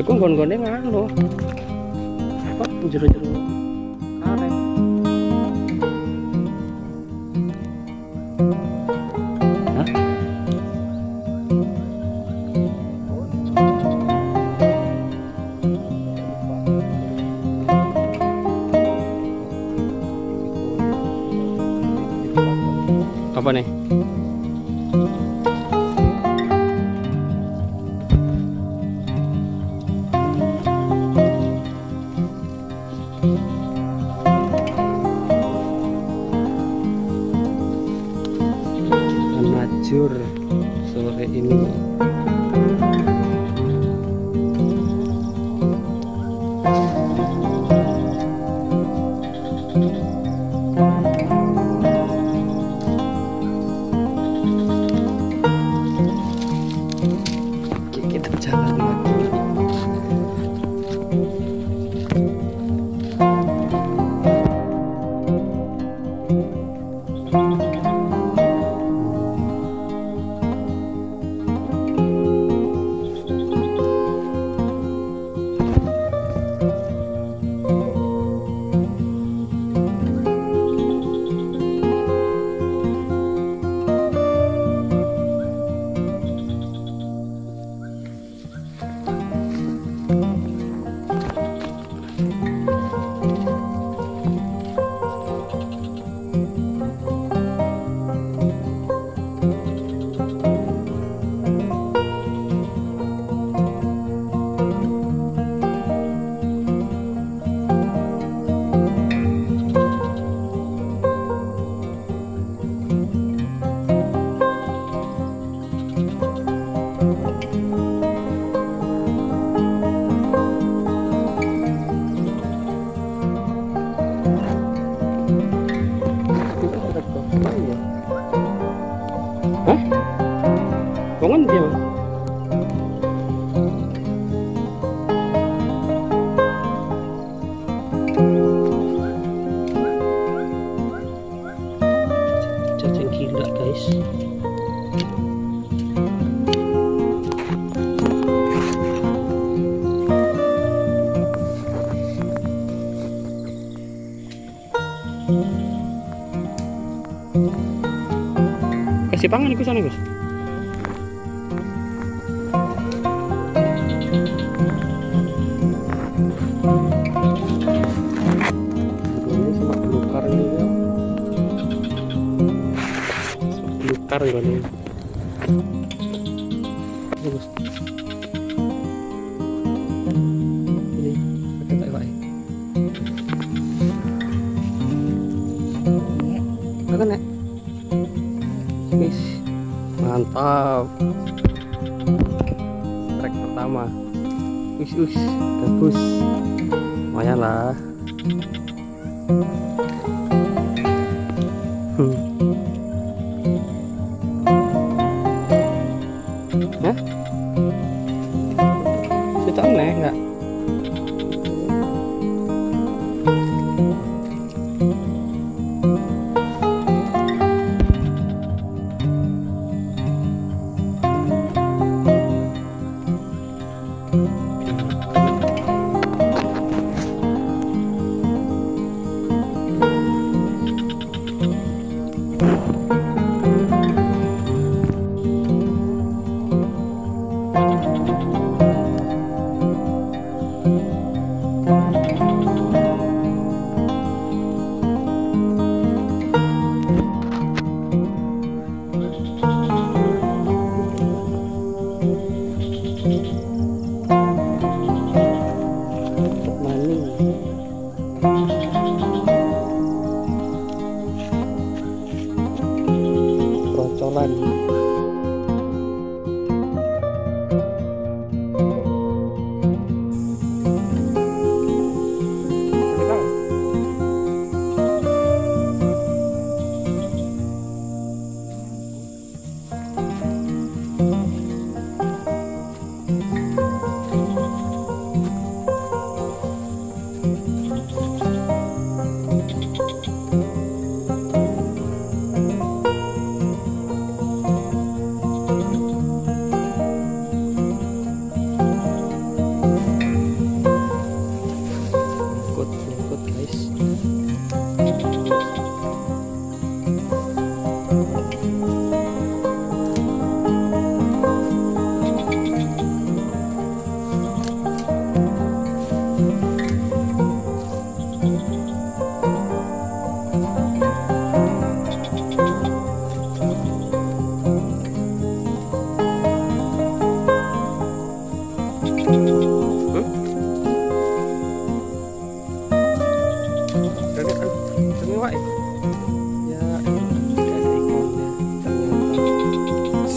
Aku nggon-ngone ngono. Kok jero-jero arek. Hah? Apa nih? Najur sore ini. Oke, kita jalan lagi. Hah? Kongan dia mah. Cacing gila guys. Kasih pangan iku sana, Gus. Ini sama belukar ini ya. Belukar ini. Gus. Ini pakai tak baik. Makan nek. Wis, mantap. Trek pertama. Bagus. Lumayan lah. Hah? Sudah aneh enggak? Procolan.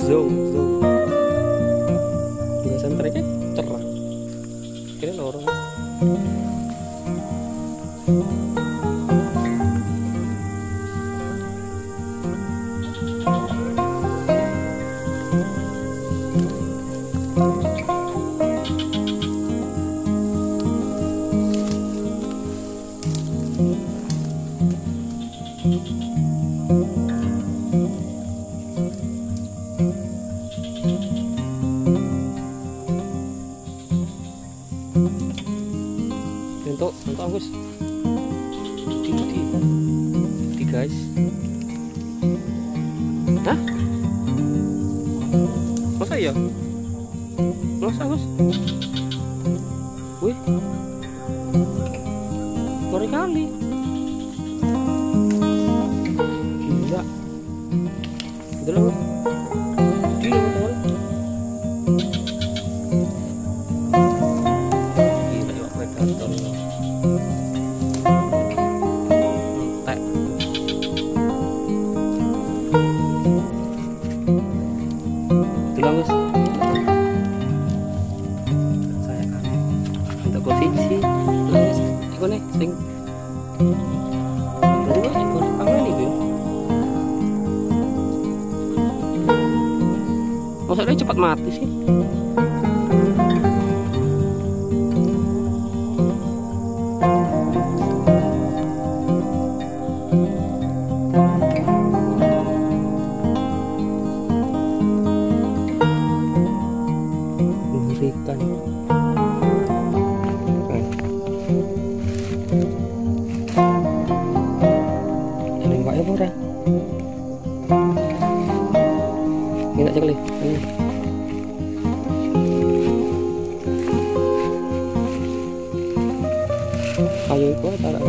zoom nggak sentriknya cerah kira orang untuk Agus di guys. Hah? Masa ya? Masa Agus? Wih, ngeri kali. Gila. Udah gila betul. Gila ya predator. Bagus. Saya kan untuk posisi terus iku nih sing terus iku apa nih gue maksudnya cepat mati sih. Mengerikan. Ini enggak ya pura. Ini aja kali. Ayo itu taruh.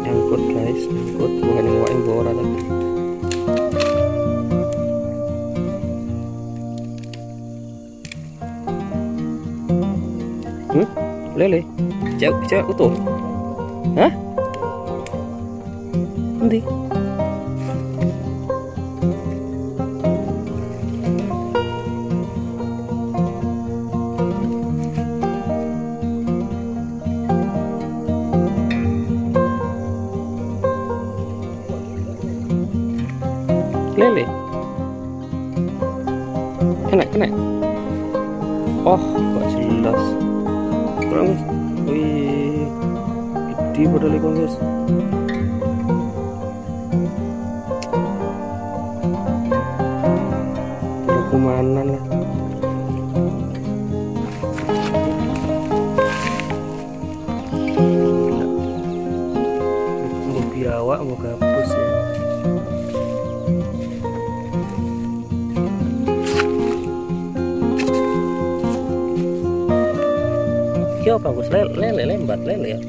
Nyangkut guys, nyangkut bukan yang wae bora tadi. Lele, jauh utuh. Hah? Nanti. Lele. Kena. Oh, gak jelas. Kurang, wih, gede padahal ikan guys. Kumanan lah. Mau biawak mau gabus ya. Apa Gus? Lele lembat lele ya.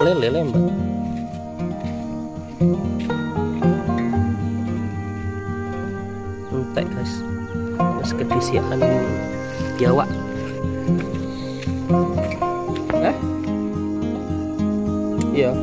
Lele lembat. Entek guys. Terus kedisian biawak. Hah? Iya.